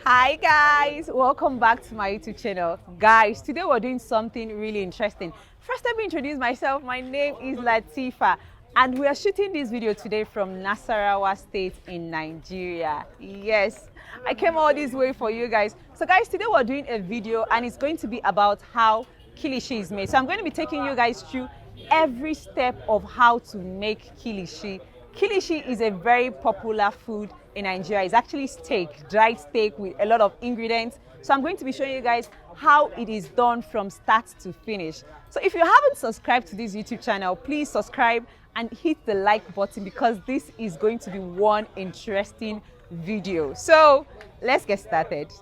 Hi guys, welcome back to my YouTube channel. Guys, today we're doing something really interesting. First, let me introduce myself. My name is Latifa and we are shooting this video today from Nasarawa State in Nigeria. Yes, I came all this way for you guys. So guys, today we're doing a video and it's going to be about how kilishi is made. So I'm going to be taking you guys through every step of how to make kilishi. Kilishi is a very popular food in Nigeria. It's actually steak, dried steak with a lot of ingredients. So I'm going to be showing you guys how it is done from start to finish. So if you haven't subscribed to this YouTube channel, please subscribe and hit the like button because this is going to be one interesting video. So let's get started.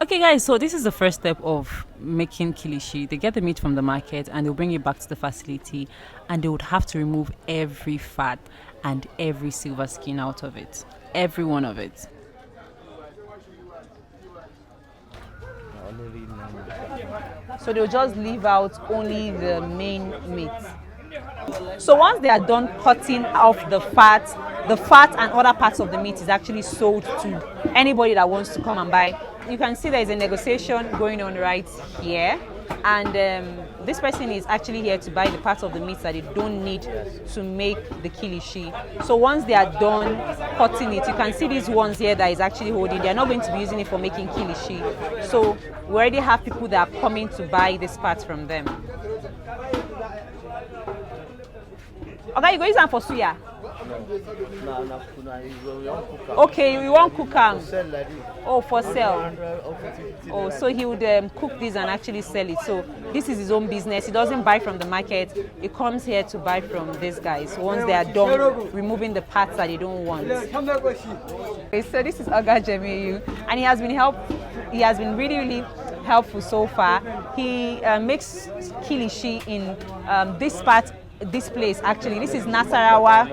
Okay guys, so this is the first step of making kilishi. They get the meat from the market and they'll bring it back to the facility and they would have to remove every fat and every silver skin out of it. Every one of it. So they'll just leave out only the main meat. So once they are done cutting off the fat and other parts of the meat is actually sold to anybody that wants to come and buy. You can see there is a negotiation going on right here, and this person is actually here to buy the parts of the meat that they don't need to make the kilishi. So once they are done cutting it, you can see these ones here that is actually holding. They are not going to be using it for making kilishi. So we already have people that are coming to buy this part from them. Okay, you go use them for suya. Okay, we won't cook them. Oh, for sale. Oh, so he would cook this and actually sell it. So this is his own business. He doesn't buy from the market. He comes here to buy from these guys once they are done removing the parts that they don't want. Okay, so this is Oga Jemilu, and he has been really helpful so far. He makes kilishi in this place actually. This is Nasarawa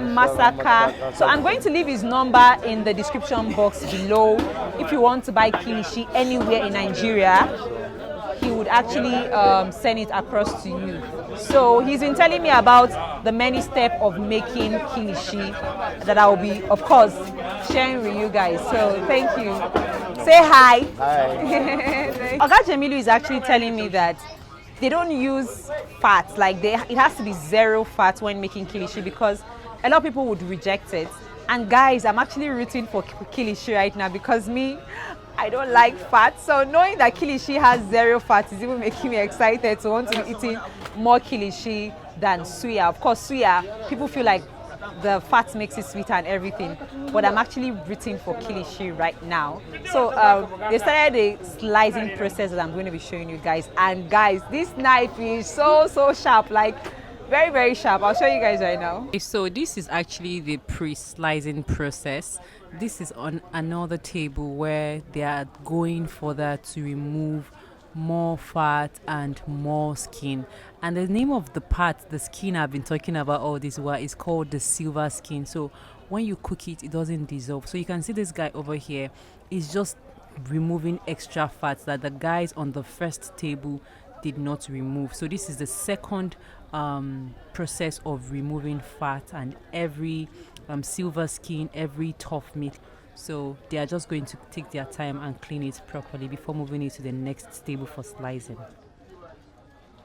Massacre. So I'm going to leave his number in the description box below. If you want to buy kilishi anywhere in Nigeria, he would actually send it across to you. So he's been telling me about the many steps of making kilishi that I will be, of course, sharing with you guys. So thank you. Say hi. Hi. Oga Jemilu is actually telling me that they don't use fat, like it has to be zero fat when making kilishi because a lot of people would reject it. And guys, I'm actually rooting for kilishi right now because I don't like fat. So knowing that kilishi has zero fat is even making me excited to want to be eating more kilishi than suya. Of course, suya, people feel like the fat makes it sweeter and everything, but I'm actually rooting for kilishi right now. So they started the slicing process that I'm going to be showing you guys, and guys, this knife is so sharp, like very sharp. I'll show you guys right now. So this is actually the pre-slicing process. This is on another table where they are going further to remove more fat and more skin, and the name of the part, the skin I've been talking about all this while, is called the silver skin. So when you cook it, it doesn't dissolve. So you can see this guy over here is just removing extra fats that the guys on the first table did not remove. So this is the second process of removing fat and every silver skin, every tough meat. So they are just going to take their time and clean it properly before moving it to the next table for slicing.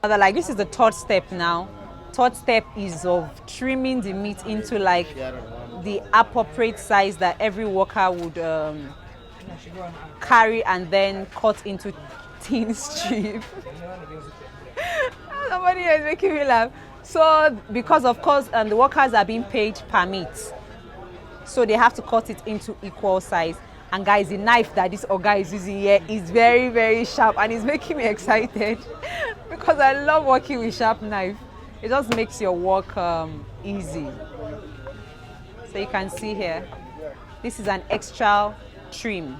Like this is the third step now. Third step is of trimming the meat into like the appropriate size that every worker would carry and then cut into thin strips. Somebody is making me laugh. So because of course the workers are being paid per meat, so they have to cut it into equal size. And guys, the knife that this Oga is using here is very sharp and it's making me excited because I love working with sharp knife. It just makes your work easy. So you can see here, this is an extra trim.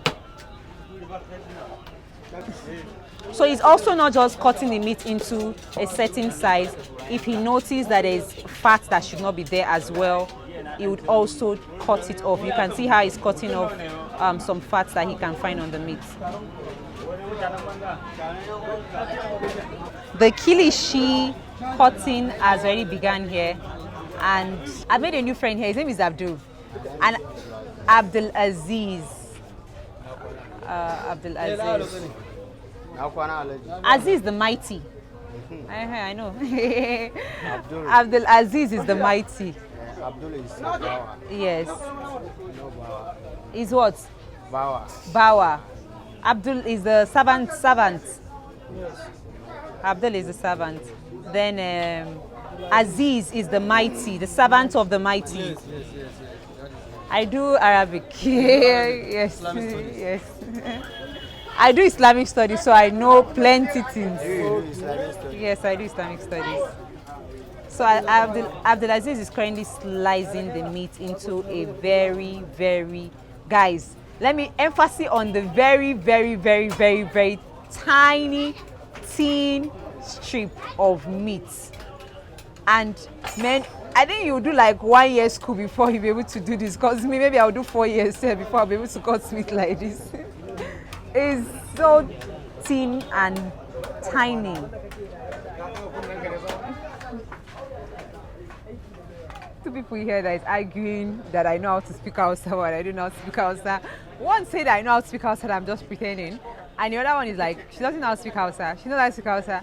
So he's also not just cutting the meat into a certain size. If he notices that there's fat that should not be there as well, he would also cut it off. You can see how he's cutting off some fats that he can find on the meat. The kilishi cutting has already begun here, and I've made a new friend here. His name is Abdul, and Abdul Aziz. Abdul Aziz. Aziz the mighty. I know. Abdul Aziz is the mighty. Abdul is Bawa. Yes. No Bawa. Is what? Bawa. Bawa. Abdul is the servant. Yes. Abdul is the servant. Then Aziz is the mighty, the servant of the mighty. Yes. I do Arabic. Yes. Yes. I do Islamic studies, so I know plenty things. Yes, I do Islamic studies. So Abdulaziz is currently slicing the meat into a very, very, guys, let me emphasis on the very, very, very, very, very tiny, thin strip of meat. And man, I think you do like 1 year school before you'll be able to do this, because me, maybe I'll do 4 years before I'll be able to cut meat like this. It's so thin and tiny. Two people here that is arguing that I know how to speak Hausa and I don't know how to speak Hausa. One said I know how to speak Hausa, I'm just pretending. And the other one is like, she doesn't know how to speak Hausa. She knows how to speak Hausa.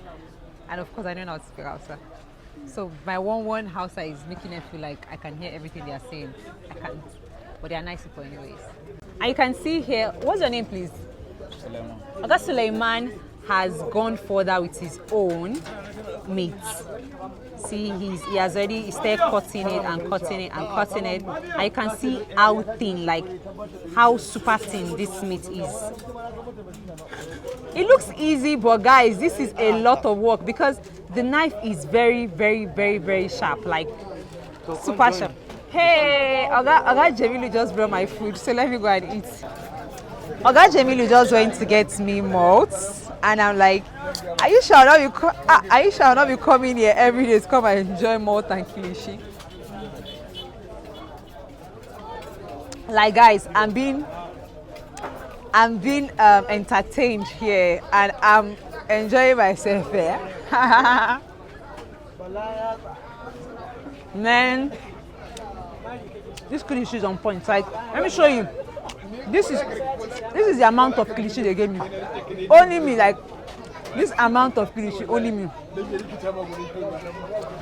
And of course I don't know how to speak Hausa. So my one Hausa is making them feel like I can hear everything they are saying. I can't. But they are nice people anyways. And you can see here, what's your name please? Suleiman. Oga Suleiman has gone further with his own meat. See, he has already started cutting it and cutting it and cutting it. And you can see how thin, like how super thin this meat is. It looks easy, but guys, this is a lot of work because the knife is very, very, very, very sharp, like super sharp. Hey, Oga Jemilu just brought my food, so let me go and eat. Oga Jemilu just went to get me malt, and I'm like, are you sure I'll not be coming here every day to come and enjoy malt and kilishi? Like guys, I'm being entertained here, and I'm enjoying myself here. Man, this kilishi is on point. Like, let me show you. This is the amount of kilishi they gave me. Only me, like this amount of kilishi, only me.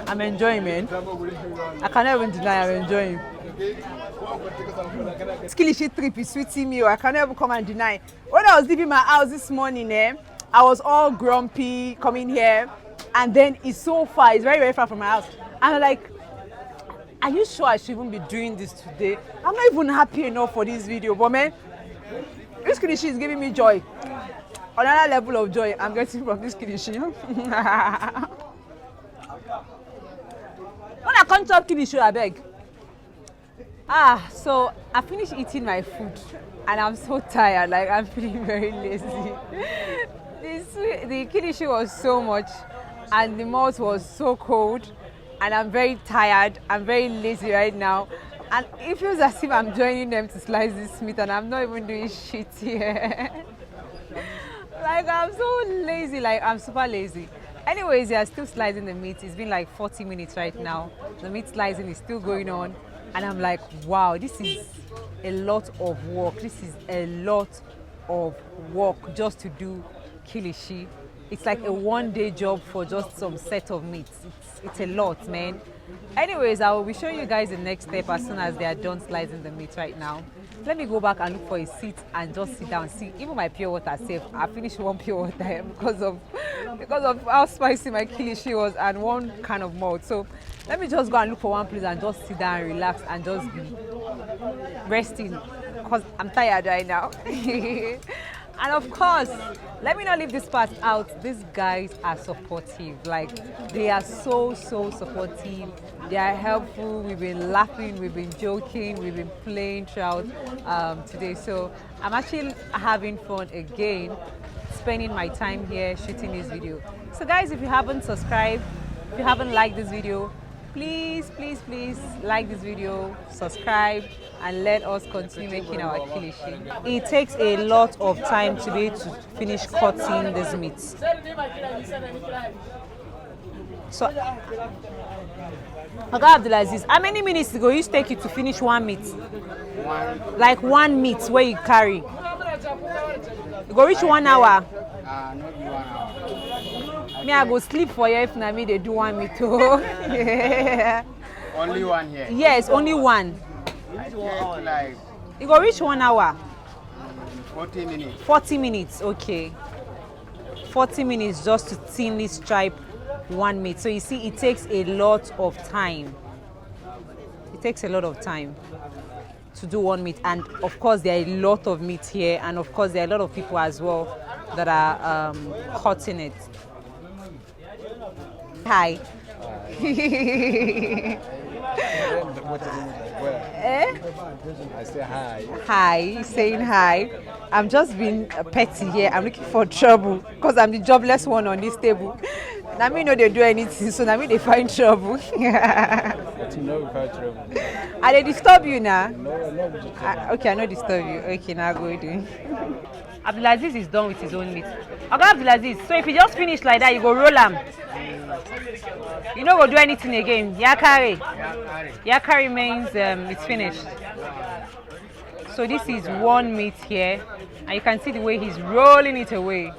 I'm enjoying, man. I cannot even deny I'm enjoying. This kilishi trip is sweeting me. I cannot even come and deny. When I was leaving my house this morning, I was all grumpy coming here, and then it's so far. It's very, very far from my house. And I'm like, are you sure I should even be doing this today? I'm not even happy enough for this video, but man, this kilishi is giving me joy. Another level of joy I'm getting from this kilishi. When I come to kilishi, I beg. So I finished eating my food and I'm so tired, like I'm feeling very lazy. The kilishi was so much and the malt was so cold. And I'm very tired, I'm very lazy right now. And it feels as if I'm joining them to slice this meat and I'm not even doing shit here. Like I'm so lazy, like I'm super lazy. Anyways, they are still slicing the meat. It's been like 40 minutes right now. The meat slicing is still going on. And I'm like, wow, this is a lot of work. This is a lot of work just to do kilishi. It's like a one-day job for just some set of meat. It's a lot, man. Anyways, I will be showing you guys the next step as soon as they are done slicing the meat right now. Let me go back and look for a seat and just sit down. See, even my pure water safe. I finished one pure water because of how spicy my kilishi was and one kind of malt. So let me just go and look for one place and just sit down and relax and just be resting because I'm tired right now. And of course, let me not leave this part out. These guys are supportive. Like, they are so supportive. They are helpful. We've been laughing, we've been joking, we've been playing throughout today. So I'm actually having fun again, spending my time here shooting this video. So guys, if you haven't subscribed, if you haven't liked this video, please like this video, subscribe, and let us continue making our kilishi. It takes a lot of time to be able to finish cutting this meat. So, Oga Abdulaziz, how many minutes go you take you to finish one meat? Like one meat where you carry? You go reach 1 hour? Not be 1 hour. Me, I go sleep for you if na me they do one meat. Only one here. Yes, only one. I take like You go reach 1 hour? 40 minutes. 40 minutes, okay. 40 minutes just to thinly stripe one meat. So you see, it takes a lot of time. It takes a lot of time to do one meat, and of course there are a lot of meat here, and of course there are a lot of people as well that are cutting it. Hi. I say hi. Hi, he's saying hi. I'm just being petty here. I'm looking for trouble because I'm the jobless one on this table. Now me know they do anything, so now me they find trouble. But you know we find trouble. I they disturb you now? No, Okay, I no disturb you. Okay, now go do. Abdulaziz is done with his own meat. Okay, Abdulaziz, so if you just finish like that, you go roll them. You no go do anything again. Yakari. Yakari means it's finished. So this is one meat here, and you can see the way he's rolling it away.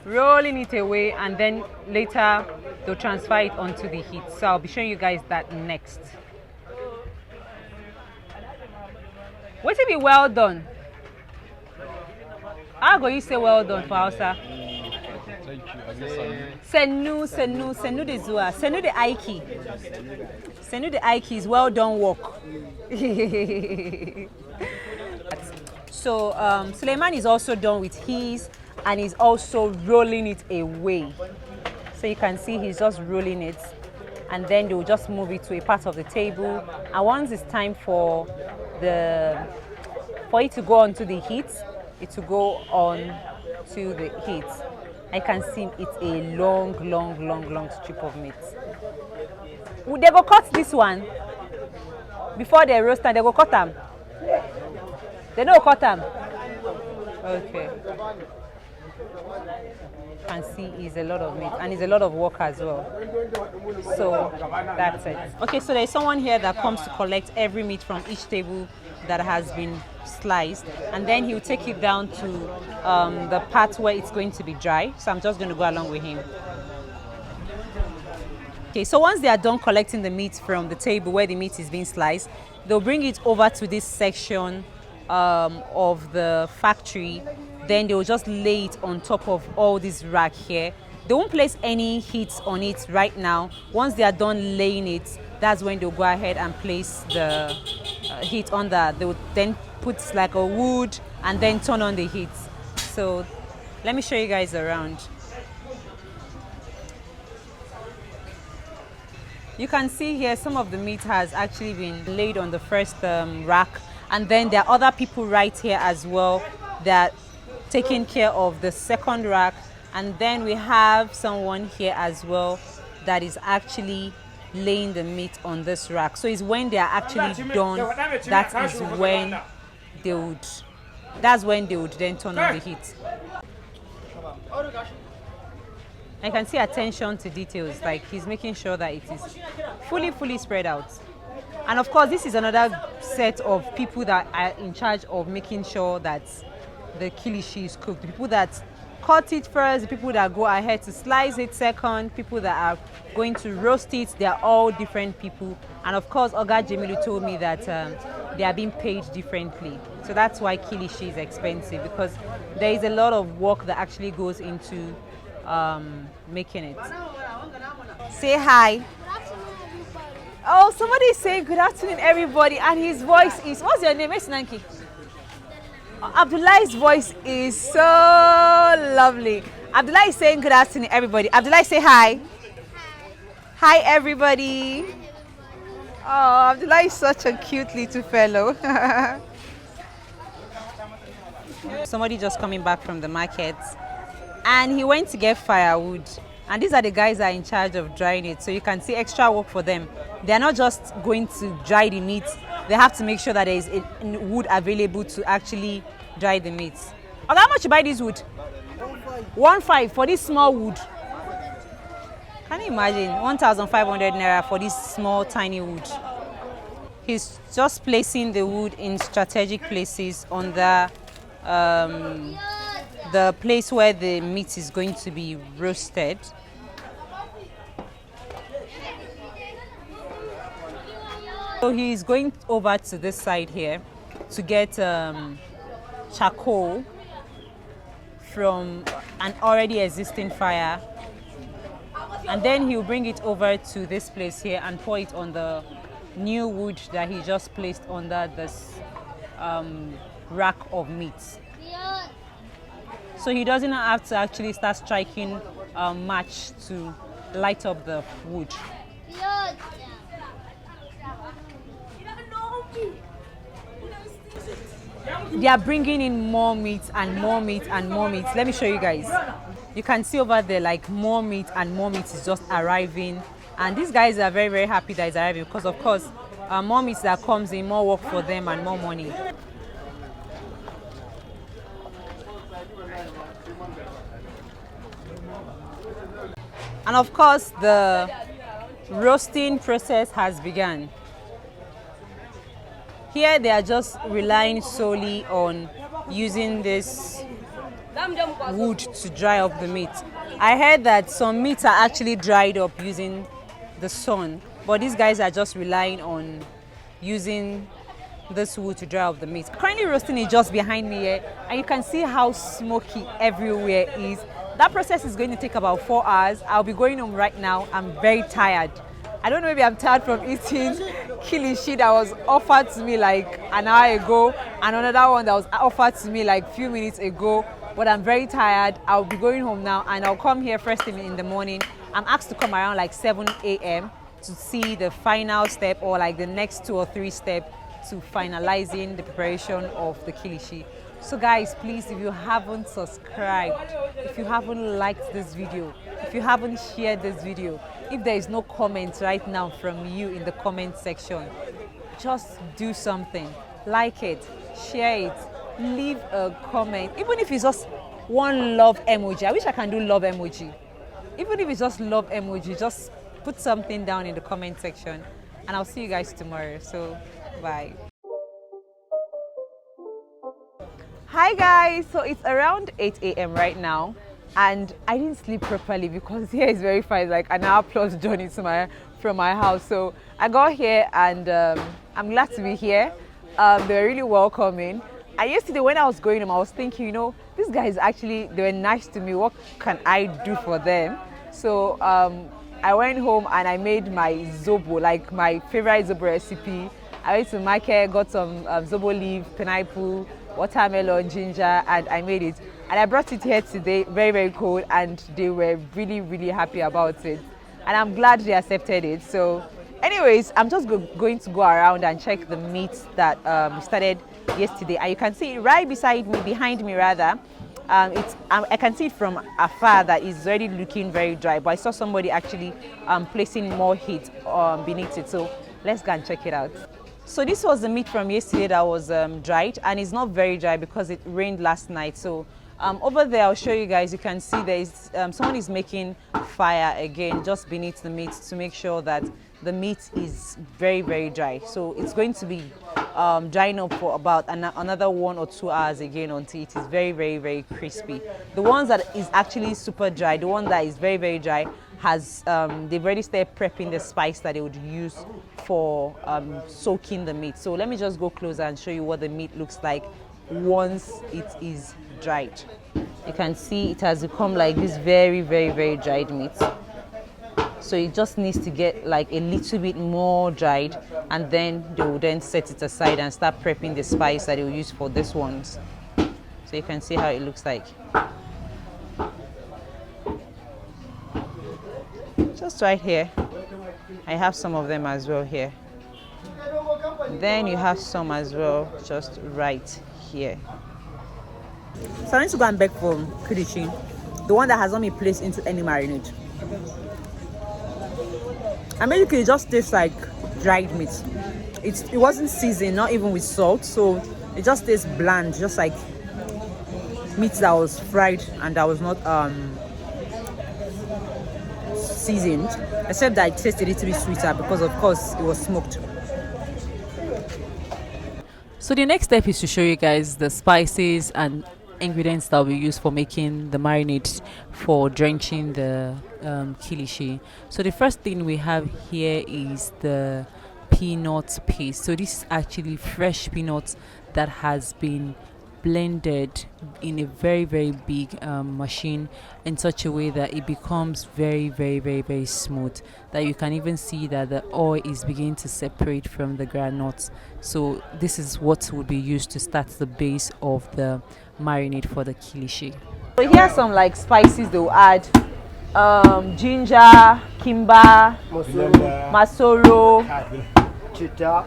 Rolling it away, and then later they'll transfer it onto the heat. So I'll be showing you guys that next. Wait till be well done. How go you say well done for Hausa? Senu de Zua. Senu de Aiki. Senu de Aiki is well done work. So Suleiman is also done with his, and he's also rolling it away. So you can see he's just rolling it, and then they'll just move it to a part of the table. And once it's time for it to go onto the heat, it will go on to the heat. I can see it's a long strip of meat. They go cut this one before they roast, and they go cut them. They don't cut them. Okay. You can see it's a lot of meat, and it's a lot of work as well. So that's it. Okay, so there's someone here that comes to collect every meat from each table that has been sliced, and then he'll take it down to the part where it's going to be dry. So I'm just going to go along with him. Okay, so once they are done collecting the meat from the table where the meat is being sliced, they'll bring it over to this section of the factory. Then they'll just lay it on top of all this rack here. They won't place any heat on it right now. Once they are done laying it, that's when they'll go ahead and place the heat on that. They would then put like a wood and then turn on the heat. So let me show you guys around. You can see here some of the meat has actually been laid on the first rack, and then there are other people right here as well that taking care of the second rack, and then we have someone here as well that is actually laying the meat on this rack. So it's when they are actually done, that's when they would then turn on the heat. I can see attention to details, like he's making sure that it is fully spread out. And of course, this is another set of people that are in charge of making sure that the kilishi is cooked. The people that cut it first, the people that go ahead to slice it second, people that are going to roast it, they are all different people. And of course, Oga Jemilu told me that they are being paid differently. So that's why kilishi is expensive, because there is a lot of work that actually goes into making it. Say hi. Oh, somebody is saying good afternoon, everybody, and his voice is, what's your name? It's Nanki. Abdullah's voice is so lovely. Abdullah is saying good afternoon, everybody. Abdullah, say hi. Hi, everybody. Oh, Abdullah is such a cute little fellow. Somebody just coming back from the market, and he went to get firewood. And these are the guys that are in charge of drying it. So you can see extra work for them. They're not just going to dry the meat. They have to make sure that there is wood available to actually dry the meat. Okay, how much you buy this wood? 1.5 for this small wood. Can you imagine 1,500 naira for this small tiny wood? He's just placing the wood in strategic places on the place where the meat is going to be roasted. So he's going over to this side here to get charcoal from an already existing fire, and then he'll bring it over to this place here and pour it on the new wood that he just placed under this rack of meat. So he doesn't have to actually start striking a match to light up the wood. They are bringing in more meat and more meat and more meat. Let me show you guys. You can see over there like more meat and more meat is just arriving, and these guys are very, very happy that it's arriving because of course more meat that comes in, more work for them and more money. And of course the roasting process has begun. Here they are just relying solely on using this wood to dry up the meat. I heard that some meats are actually dried up using the sun, but these guys are just relying on using this wood to dry up the meat. Currently roasting is just behind me here, and you can see how smoky everywhere is. That process is going to take about 4 hours. I'll be going home right now. I'm very tired. I don't know, maybe I'm tired from eating kilishi that was offered to me like an hour ago, and another one that was offered to me like a few minutes ago, but I'm very tired. I'll be going home now, and I'll come here first thing in the morning. I'm asked to come around like 7 a.m. to see the final step, or like the next 2 or 3 steps to finalizing the preparation of the kilishi. So guys, please, if you haven't subscribed, if you haven't liked this video, if you haven't shared this video, if there is no comment right now from you in the comment section, just do something. Like it, share it, leave a comment. Even if it's just one love emoji. I wish I can do love emoji. Even if it's just love emoji, just put something down in the comment section, and I'll see you guys tomorrow. So bye. Hi guys, so it's around 8 a.m. right now, and I didn't sleep properly because here is very far. It's like an hour plus journey to from my house. So I got here, and I'm glad to be here. They're really welcoming. And yesterday when I was going home, I was thinking, you know, these guys actually, they were nice to me. What can I do for them? So I went home and I made my zobo, like my favorite zobo recipe. I went to market, got some zobo leaf, pineapple, watermelon, ginger, and I made it. And I brought it here today, very, very cold, and they were really, really happy about it. And I'm glad they accepted it. So anyways, I'm just going to go around and check the meat that we started yesterday. And you can see it right beside me, behind me rather. I can see it from afar that it's already looking very dry, but I saw somebody actually placing more heat beneath it. So let's go and check it out. So this was the meat from yesterday that was dried, and it's not very dry because it rained last night. So over there, I'll show you guys. You can see there is someone is making fire again just beneath the meat to make sure that the meat is very, very dry. So it's going to be drying up for about another 1 or 2 hours again until it is very, very, very crispy. The ones that is actually super dry, the one that is very, very dry, has they've already started prepping the spice that they would use for soaking the meat. So let me just go closer and show you what the meat looks like once it is dried. You can see it has become like this very, very, very dried meat. So it just needs to get like a little bit more dried, and then they will then set it aside and start prepping the spice that they will use for this ones. So you can see how it looks like. Just right here, I have some of them as well here. Then you have some as well just right here. So I need to go and beg for kilishi, the one that has not been placed into any marinade. And basically it just tastes like dried meat. It wasn't seasoned, not even with salt, so it just tastes bland, just like meat that was fried and that was not seasoned, except that it tastes a little bit sweeter because, of course, it was smoked. So the next step is to show you guys the spices and ingredients that we use for making the marinade for drenching the kilishi. So the first thing we have here is the peanut paste. So this is actually fresh peanuts that has been blended in a very big machine in such a way that it becomes very smooth, that you can even see that the oil is beginning to separate from the granules. So this is what will be used to start the base of the marinade for the kilishi. So here are some like spices they'll add: ginger, kimba, masoro, Chitta.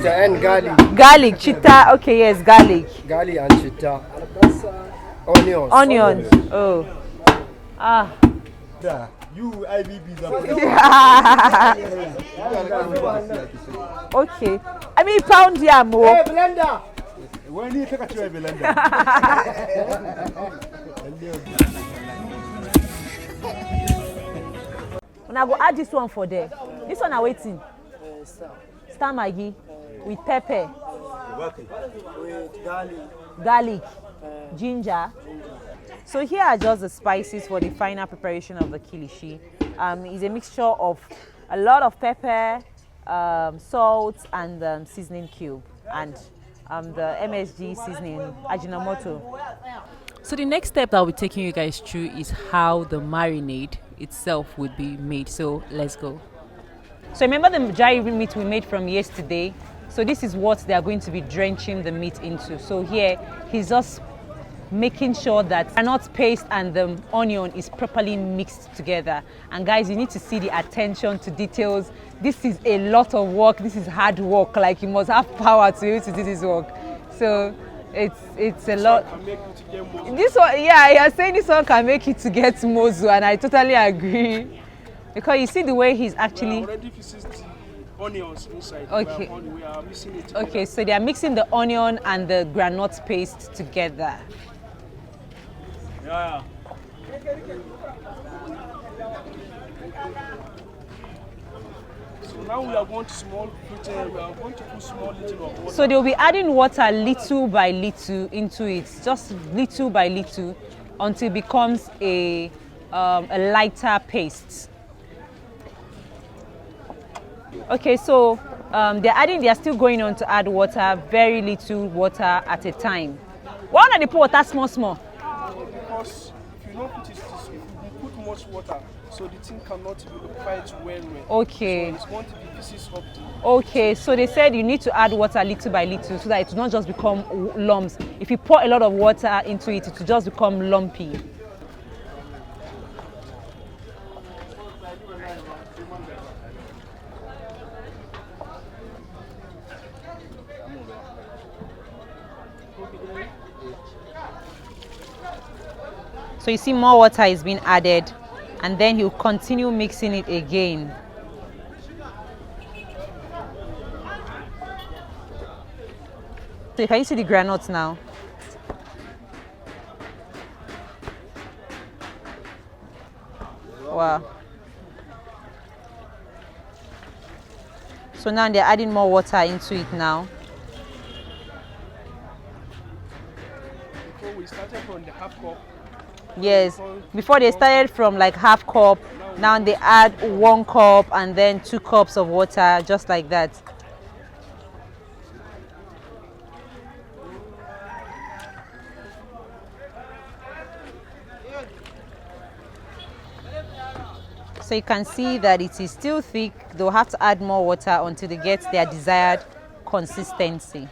and garlic, chitta. Okay, yes, garlic. Garlic and chitta. Onions. Onions. Oh. Ah. You IBBs Okay. I mean, pound yam. Hey, blender. When you take a try, blender. When I go add this one for there. This one are waiting. Star maggi with pepper, With garlic, ginger. So here are just the spices for the final preparation of the kilishi. It's a mixture of a lot of pepper, salt, and seasoning cube, and the MSG seasoning, Ajinomoto. So the next step that I'll be taking you guys through is how the marinade itself would be made. So let's go. So remember the dry meat we made from yesterday? So this is what they are going to be drenching the meat into. So here he's just making sure that granite paste and the onion is properly mixed together. And guys, you need to see the attention to details. This is a lot of work. This is hard work. Like, you must have power to be able to do this work. So it's a lot. This one, yeah, you're saying this one can make it to get mozu, and I totally agree. Because you see the way he's actually already pieces the onions inside. Okay. We are mixing it together. Okay, so they are mixing the onion and the granite paste together. Yeah. So now we are going to put small little of water. So they'll be adding water little by little into it, just little by little, until it becomes a lighter paste. Okay, so they are still going on to add water, very little water at a time. Why not they put water small? Because if you don't put it, if you put much water, so the thing cannot be quite well. Okay. So it's going to be pieces of the. Okay, so they said you need to add water little by little so that it will not just become lumps. If you pour a lot of water into it, it will just become lumpy. So you see more water is being added, and then he'll continue mixing it again. So can you see the granules now? Wow. So now they're adding more water into it now. Before we started from the half cup. Yes, before they started from like half cup, now they add 1 cup and then 2 cups of water, just like that. So you can see that it is still thick. They'll have to add more water until they get their desired consistency.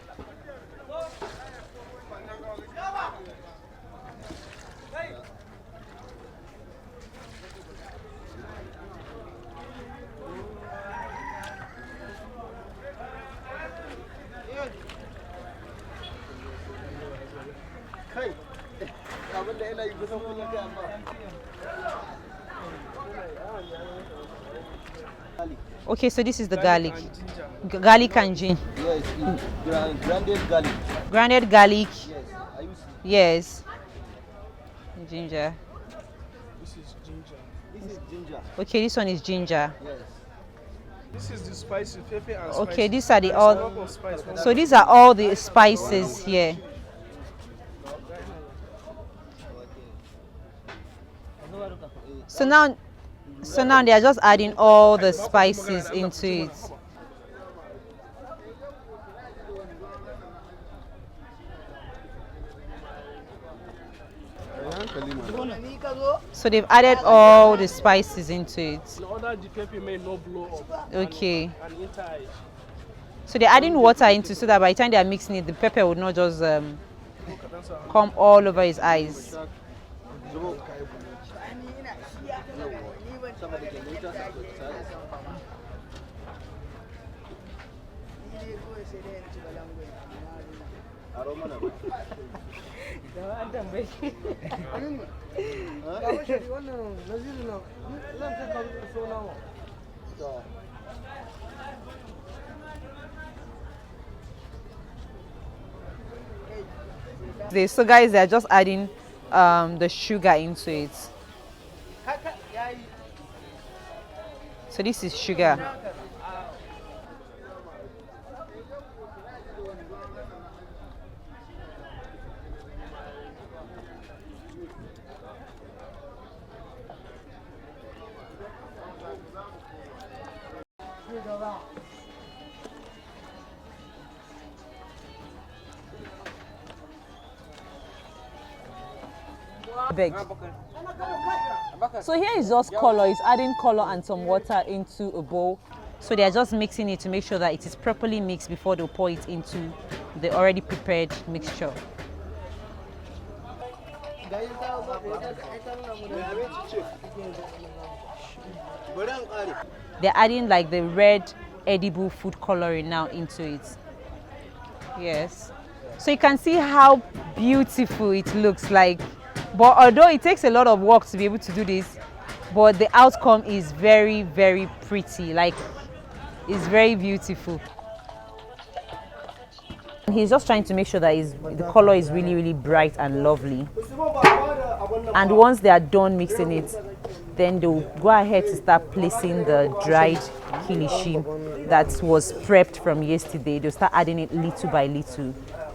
Okay, so this is the garlic. Garlic and ginger. Yes, grounded garlic. Grounded garlic. Yes, I use Yes. Ginger. This ginger. Okay, this one is ginger. Yes. This is the spicy pepper and Okay, spicy. these are the There's a all. lot of spice. So these are all the spices here. So now they are just adding all the spices into it. So they've added all the spices into it. In order the pepper may not blow up. Okay. And enter it. So they're adding water into so that by the time they are mixing it, the pepper would not just come all over his eyes. So guys, they're just adding the sugar into it. So this is sugar. Big. So here is just color. It's adding color and some water into a bowl. So they are just mixing it to make sure that it is properly mixed before they pour it into the already prepared mixture. They're adding like the red edible food coloring now into it. Yes. So you can see how beautiful it looks like. But although it takes a lot of work to be able to do this, but the outcome is very, very pretty. Like, it's very beautiful. He's just trying to make sure that the color is really, really bright and lovely. And once they are done mixing it, then they'll go ahead to start placing the dried kilishi that was prepped from yesterday. They'll start adding it little by little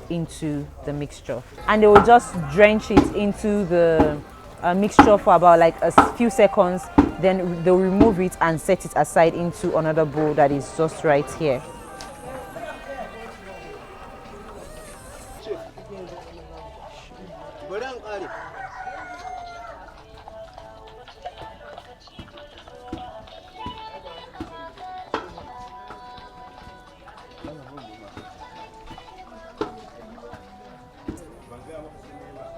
into the mixture, and they will just drench it into the mixture for about like a few seconds. Then they'll remove it and set it aside into another bowl that is just right here.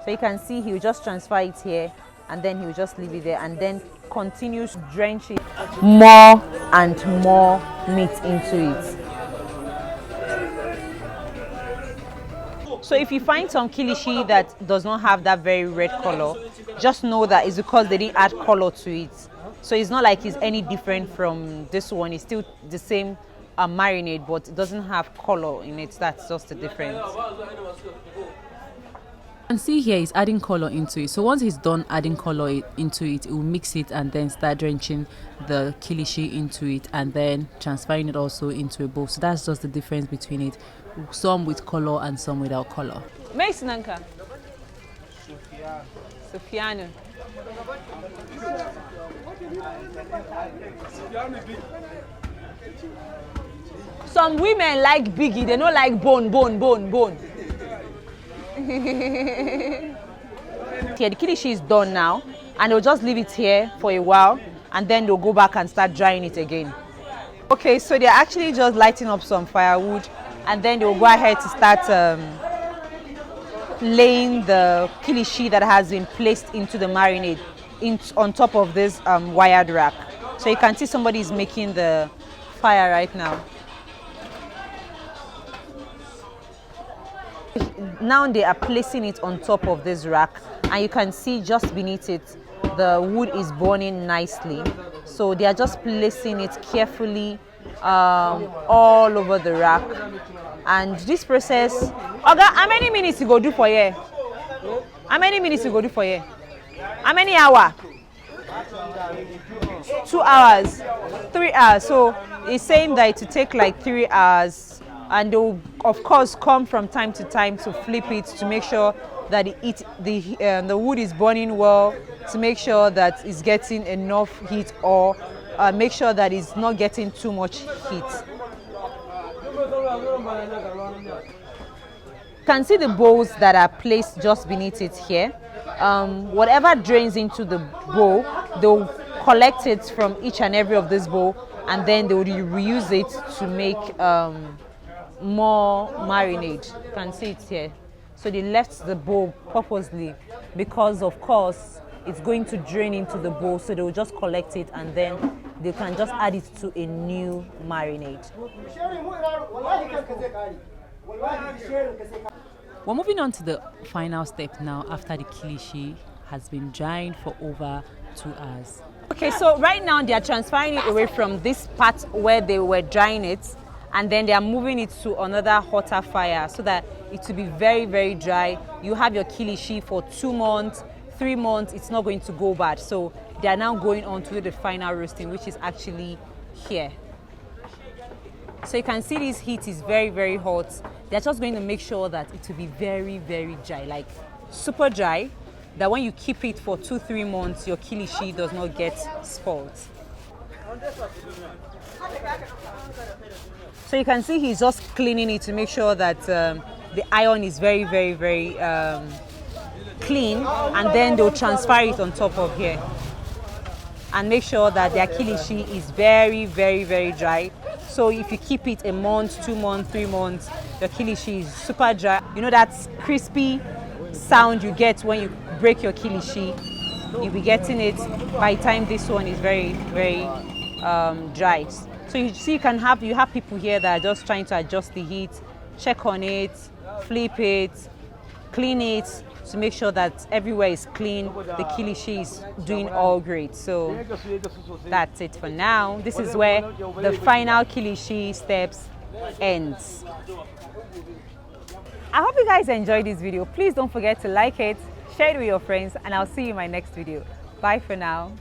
So you can see he'll just transfer it here, and then he'll just leave it there, and then continues to drench it more and more meat into it. So if you find some kilishi that does not have that very red color, just know that it's because they didn't add color to it. So it's not like it's any different from this one. It's still the same marinade, but it doesn't have color in it. That's just the difference. And see here, he's adding color into it. So once he's done adding color into it, he will mix it and then start drenching the kilishi into it and then transferring it also into a bowl. So that's just the difference between it. Some with color and some without color. Masonanka. Sofiano. Some women like biggie, they don't like bone. Here, the kilishi is done now, and they'll just leave it here for a while, and then they'll go back and start drying it again. Okay, so they're actually just lighting up some firewood, and then they'll go ahead to start laying the kilishi that has been placed into the marinade on top of this wired rack. So you can see somebody is making the fire right now. Now they are placing it on top of this rack, and you can see just beneath it the wood is burning nicely. So they are just placing it carefully all over the rack. And this process, Oga, how many minutes you go do for here? How many minutes you go do for here? How many hours? 2 hours, 3 hours. So it's saying that it will take like 3 hours, and they'll of course come from time to time to flip it to make sure that the wood is burning well, to make sure that it's getting enough heat, or make sure that it's not getting too much heat. You can see the bowls that are placed just beneath it here. Whatever drains into the bowl, they'll collect it from each and every of this bowl, and then they will reuse it to make more marinade. You can see it here. So they left the bowl purposely because, of course, it's going to drain into the bowl, so they'll just collect it and then they can just add it to a new marinade. We're moving on to the final step now after the kilishi has been drying for over 2 hours. Okay, so right now they are transferring it away from this part where they were drying it, and then they are moving it to another hotter fire so that it will be very, very dry. You have your kilishi for 2 months, 3 months, it's not going to go bad. So they are now going on to the final roasting, which is actually here. So you can see this heat is very, very hot. They're just going to make sure that it will be very, very dry, like super dry, that when you keep it for 2-3 months, your kilishi does not get spoiled. So you can see he's just cleaning it to make sure that the iron is very, very, very clean, and then they'll transfer it on top of here and make sure that their kilishi is very, very, very dry. So if you keep it a month, 2 months, 3 months, your kilishi is super dry. You know that crispy sound you get when you break your kilishi? You'll be getting it by the time this one is very, very dry. So you see, you have people here that are just trying to adjust the heat, check on it, flip it, clean it to make sure that everywhere is clean. The kilishi is doing all great. So that's it for now. This is where the final kilishi steps ends. I hope you guys enjoyed this video. Please don't forget to like it, share it with your friends, and I'll see you in my next video. Bye for now.